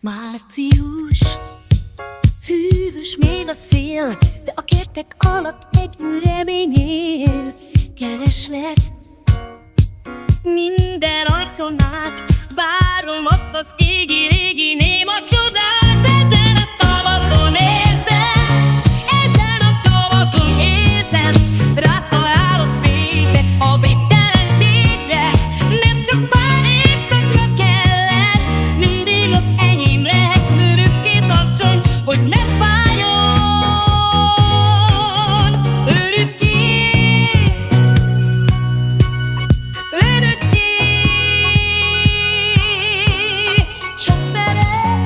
Március, hűvös még a szél, de a kertek alatt egy új remény él. Kereslek minden arcon át, várom azt az égi-régi néma csodát. Ezen a tavaszon érzem, ezen a tavaszon érzem, rád találok végre a végtelen létre. Nem csak pár évszakra kell ez, mindig az enyém lehet, örökké tartson, hogy ne fájjon. Örökké, örökké, csak veled.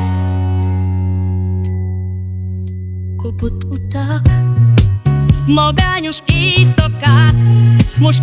Kopott utak, magányos éjszakák, most